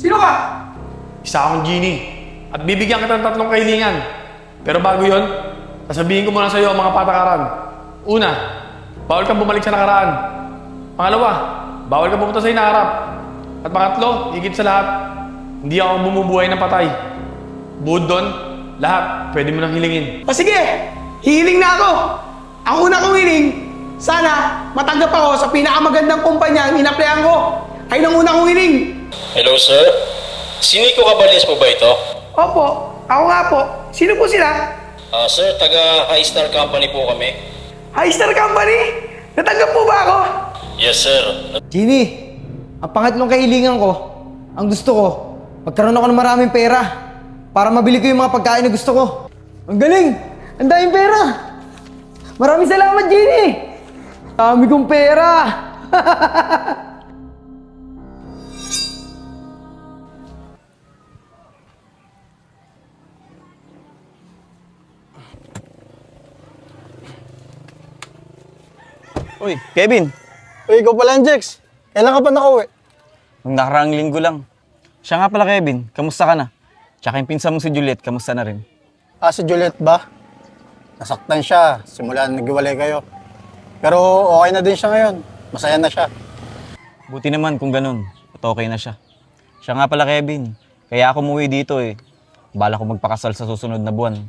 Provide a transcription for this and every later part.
Sino ka? Isa akong genie. At bibigyan kita ng 3 kahilingan. Pero bago yon, sasabihin ko muna sa iyo ang mga patakaran. Una, bawal kang bumalik sa nakaraan. Pangalawa, bawal kang pumunta sa hinaharap. At pangatlo, higit sa lahat, hindi ako bumubuhay ng patay. Bukod doon, lahat pwede mo nang hilingin. O sige, hihiling na ako. Ang una kong hiling, sana matanggap ako sa pinakamagandang kumpanya ang inaplayan ko. Ayun ang una kong hiling. Hello, sir. Si Nico Caballes po ba ito? Opo, ako nga po. Sino po sila? Sir, taga High Star Company po kami. High Star Company? Natanggap po ba ako? Yes, sir. Genie, ang pangatlong kahilingan ko, ang gusto ko, magkaroon ako ng maraming pera para mabili ko yung mga pagkain na gusto ko. Ang galing! Ang daming pera! Maraming salamat, Genie! Dami kong pera! Uy, Kevin! Uy, ikaw pala, Jex. Kailan ka pa nakauwi? Nung nakaraang linggo lang. Siya nga pala, Kevin. Kamusta ka na? Tsaka yung pinsan mo si Juliet, kamusta na rin? Si Juliet ba? Nasaktan siya. Simula na naghiwalay kayo. Pero okay na din siya ngayon. Masaya na siya. Buti naman kung ganun. At okay na siya. Siya nga pala, Kevin. Kaya ako umuwi dito eh. Bala ko magpakasal sa susunod na buwan.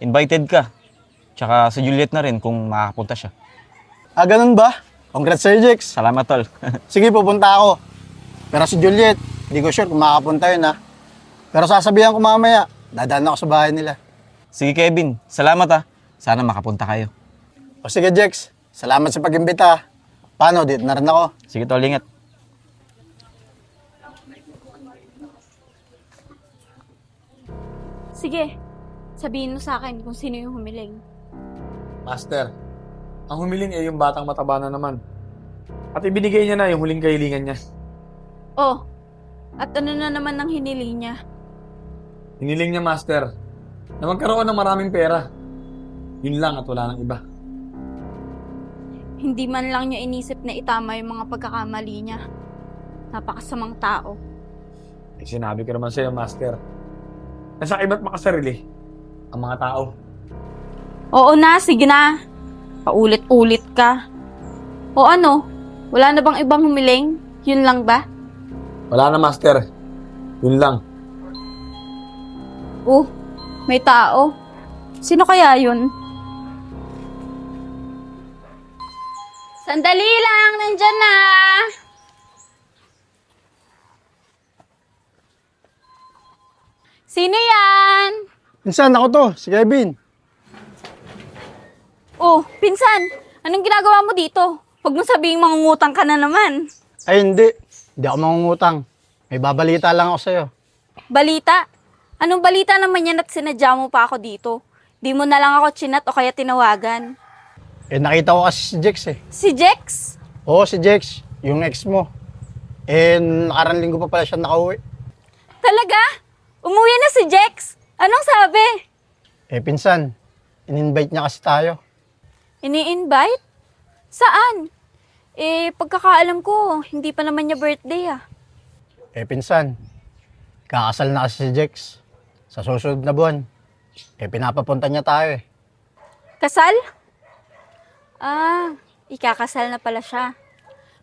Invited ka. Tsaka si Juliet na rin kung makakapunta siya. Ganun ba? Congrats sa'yo, Jex. Salamat, tol. Sige, pupunta ako. Pero si Juliet, hindi ko sure kung makakapunta yun, ha? Pero sasabihan ko mamaya, dadaan ako sa bahay nila. Sige, Kevin. Salamat ah. Sana makapunta kayo. O sige, Jex. Salamat sa pag-imbita, ha? Paano? Dito na rin ako. Sige, tol. Ingat. Sige, sabihin mo sa akin kung sino yung humiling. Master, ang humiling ay yung batang mataba na naman. At ibinigay niya na yung huling kahilingan niya. Oh, at ano na naman ang hiniling niya? Hiniling niya, Master, na magkaroon ng maraming pera. Yun lang at wala nang iba. Hindi man lang niya inisip na itama yung mga pagkakamali niya. Napakasamang tao. Eh, sinabi ko naman sa'yo, Master, nasa iba't makasarili ang mga tao. Oo na, sige na. Paulit-ulit ka. O ano, wala na bang ibang humiling? Yun lang ba? Wala na, Master. Yun lang. Oh, may tao. Sino kaya yun? Sandali lang, nandyan na. Sino yan? Pinsan, ako to. Si Kevin. Oh, pinsan, anong ginagawa mo dito? Huwag mo sabihing mangungutang ka na naman. Ay, hindi. Hindi ako mangungutang. May babalita lang ako sa'yo. Balita? Anong balita naman yan at sinadya mo pa ako dito? Di mo na lang ako chinat o kaya tinawagan. Nakita ko kasi si Jex eh. Si Jex? Oo, si Jex. Yung ex mo. Nakarang linggo pa pala siya nakauwi. Talaga? Umuwi na si Jex? Anong sabi? Pinsan, in-invite niya kasi tayo. Ini-invite? Saan? Pagkakaalam ko, hindi pa naman niya birthday ah. Pinsan, kakasal na kasi si Jex. Sa susunod na buwan. Pinapapunta niya tayo eh. Kasal? Ikakasal na pala siya.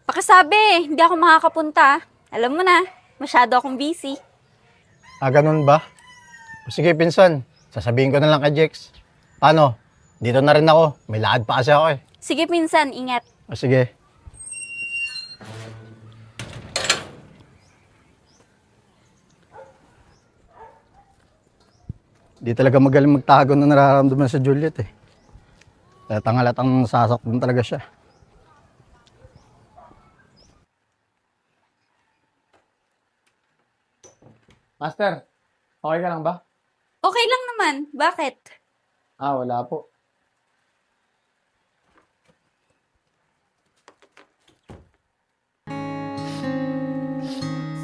Pakisabi, hindi ako makakapunta. Alam mo na, masyado akong busy. Ganun ba? Sige, pinsan. Sasabihin ko na lang kay Jex. Paano? Dito na rin ako. May lakad pa kasi ako eh. Sige pinsan, ingat. Sige. Di talaga magaling magtago na nararamdaman sa Juliet eh. Halatang sasaktan talaga siya. Master, okay ka lang ba? Okay lang naman. Bakit? Wala po.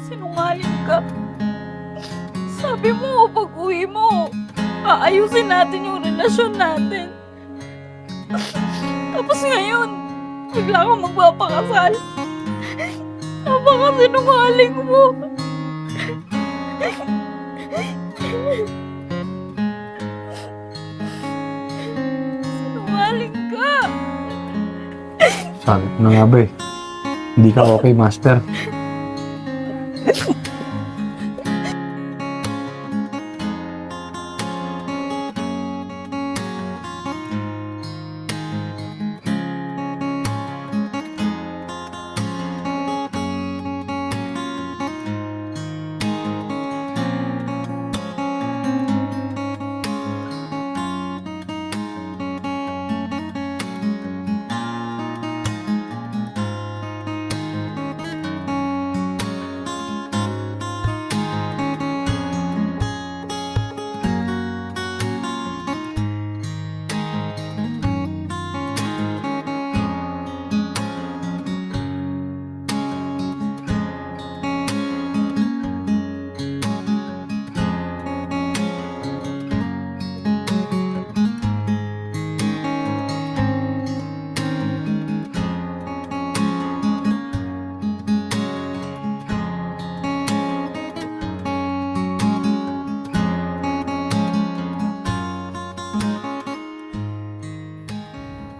Sinungaling ka. Sabi mo, pag-uwi mo, aayusin natin yung relasyon natin. Tapos ngayon, bigla kang magpapakasal. Napakasinungaling mo. Sinungaling ka! Sabi ko na nga ba eh. Hindi ka okay, Master.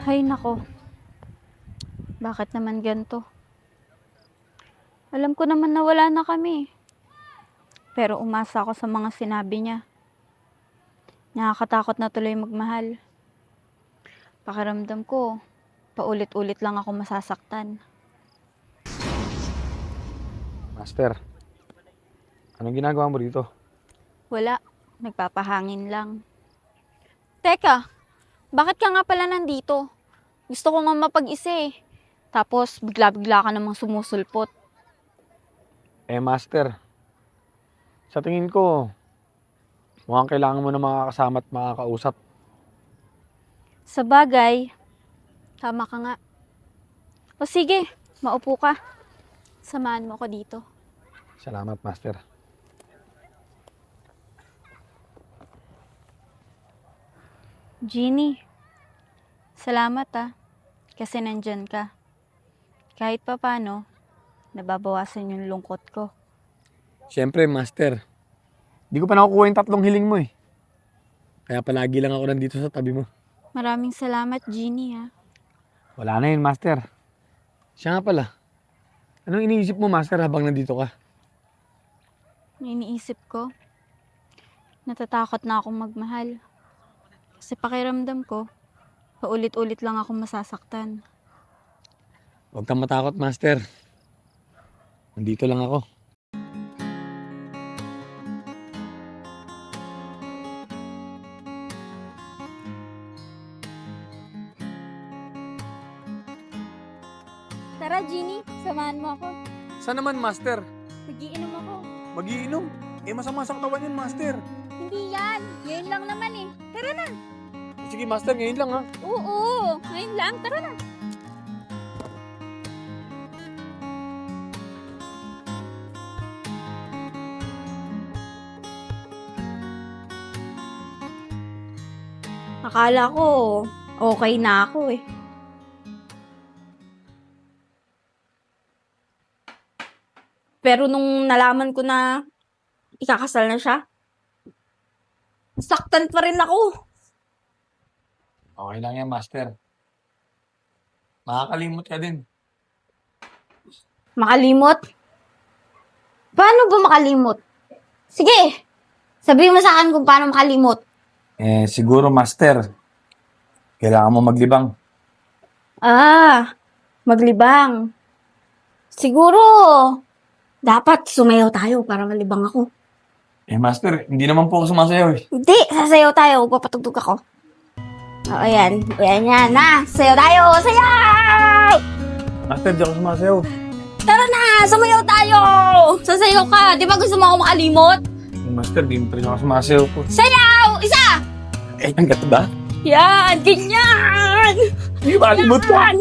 Hay nako. Bakit naman ganito? Alam ko naman na wala na kami. Pero umasa ako sa mga sinabi niya. Nakakatakot na tuloy magmahal. Pakiramdam ko, paulit-ulit lang ako masasaktan. Master, anong ginagawa mo dito? Wala, nagpapahangin lang. Teka, bakit ka nga pala nandito? Gusto ko nga mapag-isa eh. Tapos bigla-bigla ka namang sumusulpot. Master, sa tingin ko, mukhang kailangan mo na makakasama at makakausap. Sa bagay, tama ka nga. O sige, maupo ka. Samahan mo ko dito. Salamat, Master. Jeannie, salamat kasi nandyan ka. Kahit pa paano, nababawasan yung lungkot ko. Siyempre, Master. Di ko pa nakukuha yung 3 hiling mo eh. Kaya palagi lang ako nandito sa tabi mo. Maraming salamat, Jeannie Wala na yun, Master. Siya nga pala. Anong iniisip mo, Master, habang nandito ka? Iniisip ko, natatakot na akong magmahal. Kasi pakiramdam ko, paulit-ulit lang akong masasaktan. Huwag kang matakot, Master. Nandito lang ako. Tara, Jeannie, samahan mo ako. Saan naman, Master? Magiinom ako. Magiinom? Masama sa katawan yun, Master. Hindi yan. Ngayon lang naman eh. Tara na. Sige, Master, ngayon lang ha. Oo, ngayon lang. Tara na. Akala ko, okay na ako eh. Pero nung nalaman ko na ikakasal na siya, saktan pa rin ako. Okay lang yan, Master. Makakalimot ka din. Makalimot? Paano ba makalimot? Sige, sabihin mo sa akin kung paano makalimot. Siguro, Master. Kailangan mo maglibang. Maglibang. Siguro, dapat sumayaw tayo para malibang ako. Master, hindi naman po ako sumasayaw eh. Hindi, sasayaw tayo. Papatugtog ako. O, ayan. Ayan yan, na. Sayaw tayo. Sayaw! Master, di ako sumasayaw. Tara na, sumayaw tayo. Sasayaw ka. Di ba gusto mo ako makalimot? Master, di pa rin ako sumasayaw po. Sayaw! Isa! Hanggat ba? Yan! Ganyan! Hindi makalimot ka. Yan!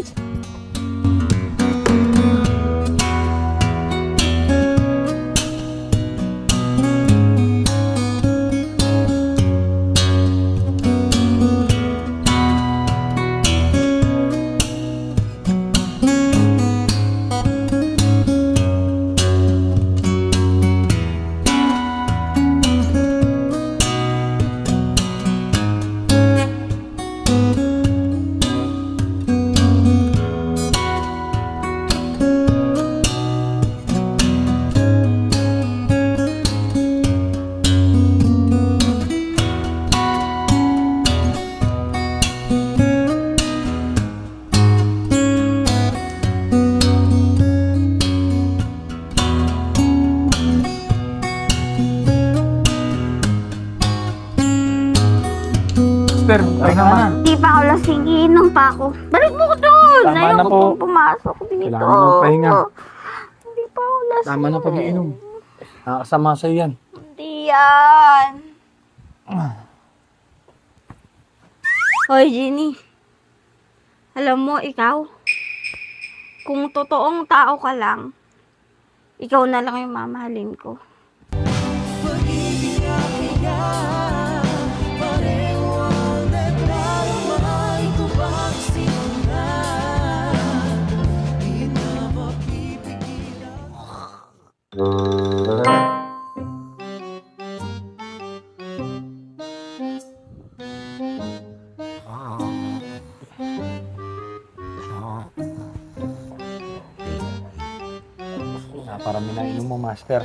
Master. Pahinga na. Di pa ako lasing, iinom pa ako. Balik mo ko doon! Tama na Ayoko po. pong pumasok dito. Kailangan mo magpahinga. Hindi pa ako lasing. Tama na pag-iinom. Nakakasama sa'yo yan. Hindi yan. Hoy, Ginny. Alam mo, ikaw, kung totoong tao ka lang, ikaw na lang yung mamahalin ko. Parang minainom mo, Master.